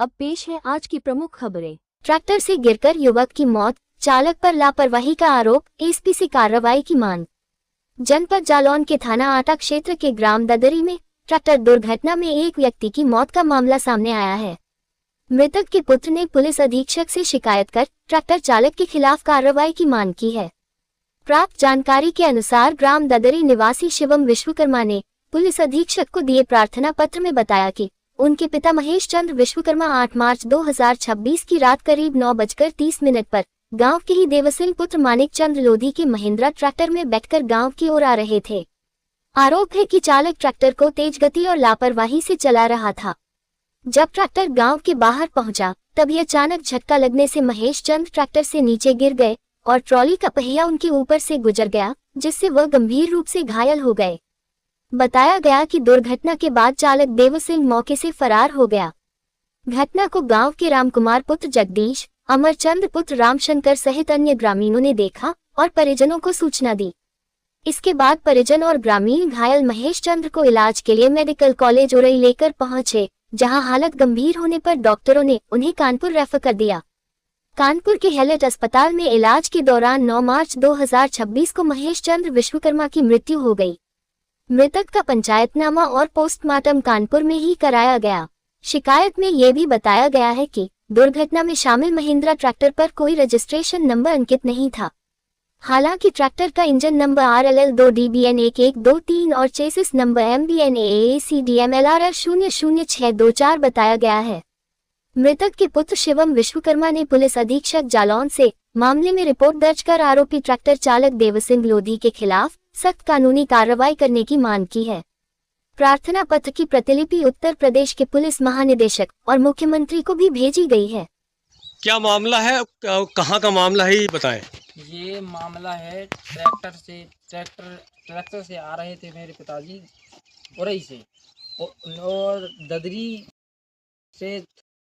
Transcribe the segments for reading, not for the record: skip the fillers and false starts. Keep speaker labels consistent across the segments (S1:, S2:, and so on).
S1: अब पेश है आज की प्रमुख खबरें।
S2: ट्रैक्टर से गिरकर युवक की मौत, चालक पर लापरवाही का आरोप, एसपी से कार्रवाई की मांग। जनपद जालौन के थाना आटा क्षेत्र के ग्राम ददरी में ट्रैक्टर दुर्घटना में एक व्यक्ति की मौत का मामला सामने आया है। मृतक के पुत्र ने पुलिस अधीक्षक से शिकायत कर ट्रैक्टर चालक के खिलाफ कार्रवाई की मांग की है। प्राप्त जानकारी के अनुसार ग्राम ददरी निवासी शिवम विश्वकर्मा ने पुलिस अधीक्षक को दिए प्रार्थना पत्र में बताया कि उनके पिता महेश चंद्र विश्वकर्मा 8 मार्च 2026 की रात करीब 9:30 पर गांव के ही देवसिंह पुत्र मानिक चंद्र लोधी के महिंद्रा ट्रैक्टर में बैठकर गांव की ओर आ रहे थे। आरोप है कि चालक ट्रैक्टर को तेज गति और लापरवाही से चला रहा था। जब ट्रैक्टर गांव के बाहर पहुंचा तभी अचानक झटका लगने से महेश चंद्र ट्रैक्टर से नीचे गिर गए और ट्रॉली का पहिया उनके ऊपर से गुजर गया, जिससे वह गंभीर रूप से घायल हो गए। बताया गया कि दुर्घटना के बाद चालक देवसिंह मौके से फरार हो गया। घटना को गांव के रामकुमार पुत्र जगदीश, अमरचंद्र पुत्र रामशंकर सहित अन्य ग्रामीणों ने देखा और परिजनों को सूचना दी। इसके बाद परिजन और ग्रामीण घायल महेश चंद्र को इलाज के लिए मेडिकल कॉलेज उरई लेकर पहुंचे, जहां हालत गंभीर होने पर डॉक्टरों ने उन्हें कानपुर रेफर कर दिया। कानपुर के हेलेट अस्पताल में इलाज के दौरान 9 मार्च 2026 को महेश चंद्र विश्वकर्मा की मृत्यु हो गई। मृतक का पंचायतनामा और पोस्टमार्टम कानपुर में ही कराया गया। शिकायत में ये भी बताया गया है कि दुर्घटना में शामिल महिंद्रा ट्रैक्टर पर कोई रजिस्ट्रेशन नंबर अंकित नहीं था। हालांकि ट्रैक्टर का इंजन नंबर RLL2DBN1123 और चेसिस नंबर MBNAACDMLRR00624 बताया गया है। मृतक के पुत्र शिवम विश्वकर्मा ने पुलिस अधीक्षक जालौन से मामले में रिपोर्ट दर्ज कर आरोपी ट्रैक्टर चालक देवसिंह लोधी के खिलाफ सख्त कानूनी कार्रवाई करने की मांग की है। प्रार्थना पत्र की प्रतिलिपि उत्तर प्रदेश के पुलिस महानिदेशक और मुख्यमंत्री को भी भेजी गई है।
S3: क्या मामला है, कहाँ का मामला है, ये बताएं।
S4: ये मामला है ट्रैक्टर से आ रहे थे मेरे पिताजी उरई से, और ददरी से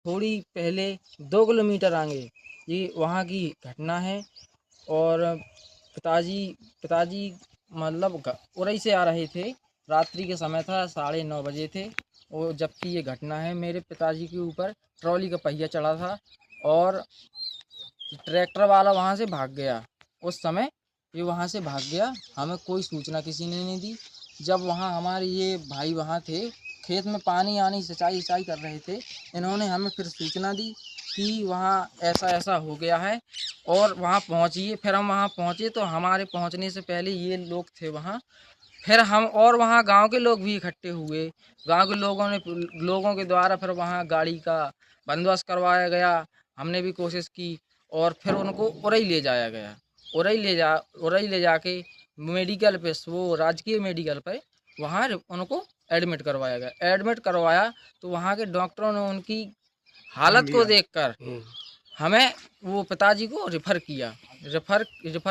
S4: थोड़ी पहले 2 किलोमीटर आगे ये वहाँ की घटना है। और पिताजी मतलब उरई से आ रहे थे, रात्रि के समय था, 9:30 बजे थे। और जबकि ये घटना है, मेरे पिताजी के ऊपर ट्रॉली का पहिया चढ़ा था और ट्रैक्टर वाला वहाँ से भाग गया। उस समय ये वहाँ से भाग गया, हमें कोई सूचना किसी ने नहीं दी। जब वहाँ हमारे ये भाई वहाँ थे, खेत में पानी आनी सिंचाई कर रहे थे, इन्होंने हमें फिर सूचना दी कि वहाँ ऐसा हो गया है और वहाँ पहुँचिए। फिर हम वहाँ पहुँचे तो हमारे पहुँचने से पहले ये लोग थे वहाँ। फिर हम और वहाँ गांव के लोग भी इकट्ठे हुए। गांव के लोगों के द्वारा फिर वहाँ गाड़ी का बंदोबस्त करवाया गया। हमने भी कोशिश की और फिर उनको उरई ले जाया गया। उरई ले जाके मेडिकल पे, वो राजकीय मेडिकल पे वहाँ उनको एडमिट करवाया गया। एडमिट करवाया तो वहाँ के डॉक्टरों ने उनकी हालत को देखकर हमें वो पिताजी को रेफ़र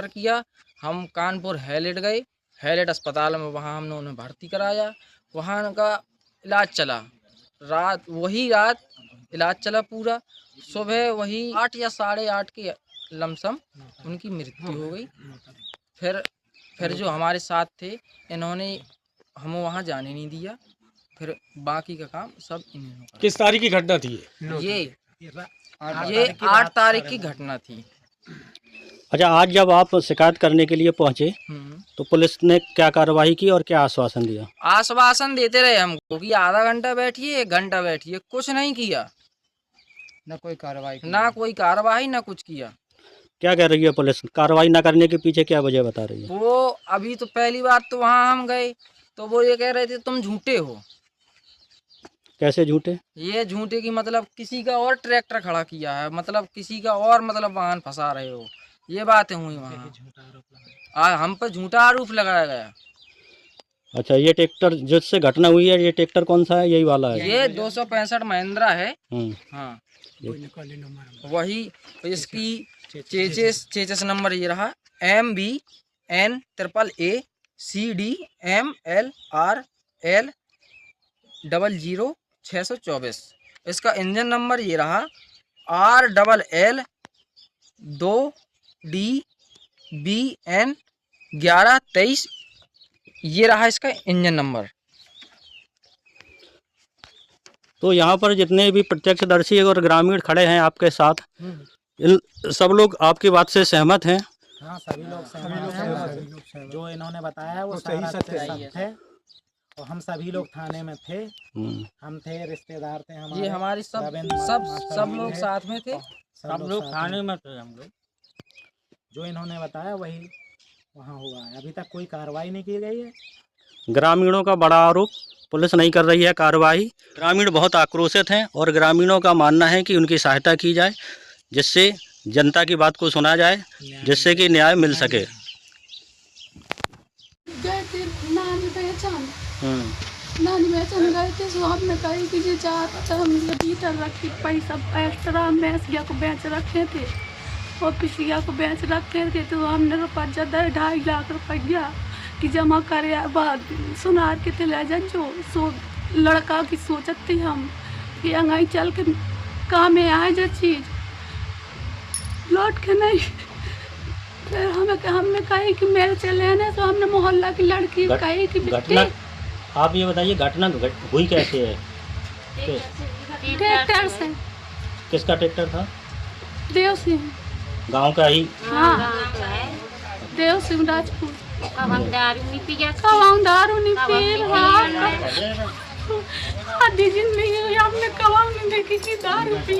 S4: किया। हम कानपुर हेलेट गए, हेलेट अस्पताल में वहाँ हमने उन्हें भर्ती कराया। वहाँ उनका इलाज चला, वही रात इलाज चला पूरा। सुबह वही 8 या 8:30 के लमसम उनकी मृत्यु हो गई। फिर जो हमारे साथ थे, इन्होंने हमें वहाँ जाने नहीं दिया। फिर बाकी का काम सब इन्होंने करा।
S3: किस तारीख की घटना थी
S4: ये 8 तारीख की घटना थी।
S5: अच्छा, आज जब आप शिकायत करने के लिए पहुंचे तो पुलिस ने क्या कार्रवाई की और क्या आश्वासन दिया?
S4: आश्वासन देते रहे हमको कि आधा घंटा बैठिए, 1 घंटा बैठिए, कुछ नहीं किया। ना कोई कार्रवाई ना कुछ किया।
S5: क्या कह रही है पुलिस? कार्रवाई न करने के पीछे क्या वजह बता रही है?
S4: वो अभी तो पहली बार तो वहाँ हम गए तो वो ये कह रहे थे तुम झूठे हो।
S5: कैसे झूठे? ये
S4: झूठे की मतलब किसी का और ट्रैक्टर खड़ा किया है, मतलब किसी का और मतलब वाहन फंसा रहे हो, ये बातें हुई वहाँ। हम पर झूठा आरोप लगाया गया।
S5: अच्छा, ये ट्रैक्टर जिससे घटना हुई है, ये ट्रैक्टर कौन सा है? यही वाला है?
S4: ये 265 महिंद्रा है। हाँ, वही। इसकी चेचिस नंबर ये रहा MBN AACDMLRL 00624। इसका इंजन नंबर ये रहा RLL 2DBN 1123। ये रहा इसका इंजन नंबर।
S5: तो यहाँ पर जितने भी प्रत्यक्षदर्शी और ग्रामीण खड़े हैं आपके साथ, इन सब लोग आपकी बात से सहमत हैं?
S6: हाँ, सभी लोग सहमत हैं। जो इन्होंने बताया वो सारा सत्य है। और हम सभी लोग थाने में थे, हम थे, रिश्तेदार थे हमारे।
S4: ये हमारे सब लोग साथ में थे,
S6: सब लोग थाने में थे हम लोग। जो इन्होंने बताया वही वहाँ हुआ है। अभी तक कोई कार्रवाई नहीं की गई है।
S5: ग्रामीणों का बड़ा आरोप, पुलिस नहीं कर रही है कार्रवाई। ग्रामीण बहुत आक्रोशित हैं और ग्रामीणों का मानना है कि उनकी सहायता की जाए, जिससे जनता की बात को सुना जाए, जिससे कि न्याय मिल सके।
S7: नानी बेचन गए थे, सो हमने कही कि जो चाहता हम लीटर रखी पैसा एक्स्ट्रा भैंसिया को बेच रखे थे और पिसिया को बेच रखे थे। तो हमने रुपया 2.5 लाख रुपया कि जमा करे बाद सुनार के थे ले जो सो लड़का की सोचत थी हम कि अंगाई चल के काम में आए जो चीज़ लौट के नहीं। फिर हमने कही कि मेरे चले ने, तो हमने मोहल्ला की लड़की कही कि
S5: घटना, आप ये बताइए घटना हुई कैसे है?
S7: ट्रैक्टर से।
S5: किसका ट्रैक्टर था?
S7: देव सिंह
S5: गांव का ही?
S7: हाँ, देव सिंह राजपूत।
S8: कवांग दारू नहीं पिया,
S7: आधी जिंदगी हमने कवांग नहीं देखी कि दारू पी,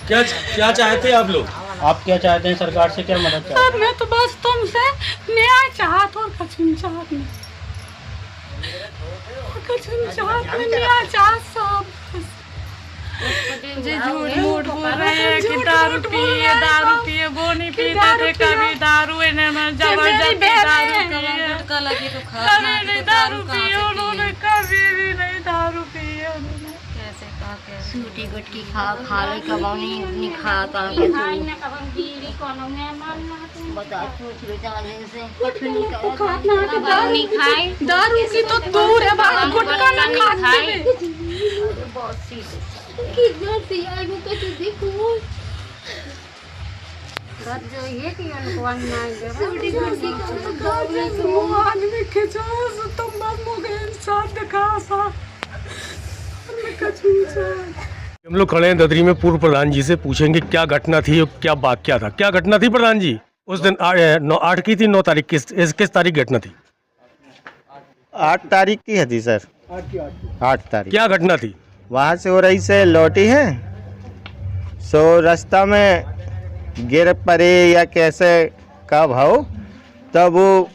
S3: क्या चाहते हैं आप लोग?
S5: आप क्या चाहते हैं? सरकार से क्या मदद चाहते हैं?
S7: मैं तो बस तुमसे न्याय चाहत और कछुन चाहत नहीं, न्याय चाहत सब।
S8: जो झूठ मूठ बोल रहे हैं कि दारू पिए वो नहीं पीते थे कभी, दारू इन्हें जबरदस्ती दारू पिए उन्होंने, कभी भी नहीं दारू पिए उन्होंने।
S9: सूटी गुटकी खा ले कबानी नहीं खाता बता
S8: नहीं खाए,
S7: दारू की तो दूर है, गुटखा ना खाए।
S8: जो ये कि उनको अन्याय
S3: हम लोग खड़े हैं ददरी में। पूर्व प्रधान जी से पूछेंगे क्या घटना थी, क्या वाकया था, क्या घटना थी प्रधान जी उस दिन? 8 की थी, 9 तारीख किस तारीख घटना थी?
S10: 8 तारीख की थी सर। 8 तारीख।
S3: क्या घटना थी?
S10: वहाँ से हो रही से लौटी है, सो रास्ता में गिर पड़े या कैसे कब हो, तब वो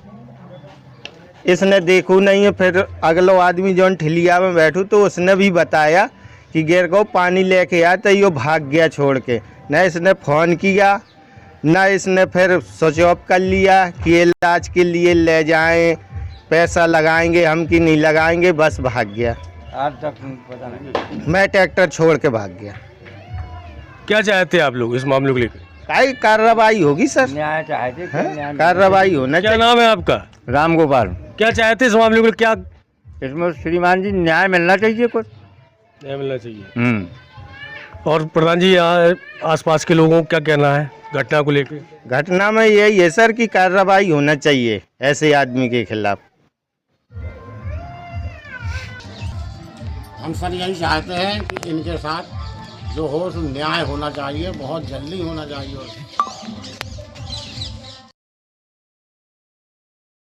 S10: इसने देखू नहीं है। फिर अगलो आदमी जो ठिलिया में बैठू तो उसने भी बताया कि गिर को पानी लेके आया, तो यो भाग गया छोड़ के। न इसने फ़ोन किया, न इसने फिर स्विच ऑफ कर लिया कि इलाज के लिए ले जाएं, पैसा लगाएंगे हम कि नहीं लगाएंगे, बस भाग गया। आज तक पता नहीं, मैं ट्रैक्टर छोड़ के भाग गया।
S3: क्या चाहते हैं आप लोग इस मामले को लेकर?
S10: काई कार्रवाई होगी सर,
S6: न्याय चाहते,
S10: कार्रवाई होना
S3: क्या
S10: चाहिए।
S3: नाम है आपका?
S10: राम गोपाल।
S3: क्या चाहते हैं इस मामले को? क्या
S10: इसमें श्रीमान जी न्याय मिलना चाहिए, कुछ
S3: न्याय मिलना चाहिए। और प्रधान जी यहाँ आसपास के लोगों को क्या कहना है घटना को लेकर?
S10: घटना में यही है सर कि कार्रवाई होना चाहिए ऐसे आदमी के खिलाफ।
S11: हम सर यही चाहते हैं कि इनके साथ जो हो न्याय होना चाहिए, बहुत जल्दी होना चाहिए।